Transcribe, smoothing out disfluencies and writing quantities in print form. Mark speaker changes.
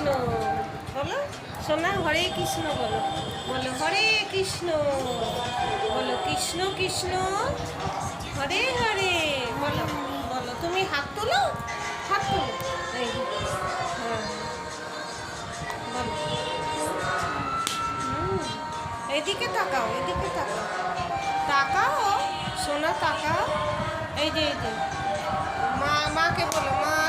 Speaker 1: কৃষ্ণ বলো সোনা, হরে কৃষ্ণ বলো, বলো হরে কৃষ্ণ, বলো কৃষ্ণ কৃষ্ণ হরে হরে, বলো বলো। তুমি হাত তোলো, হাত তোলো, এই হ্যাঁ বলো। এদিকে তাকাও, এদিকে তাকাও, তাকাও সোনা তাকাও। এই যে মা, মাকে বলো মা।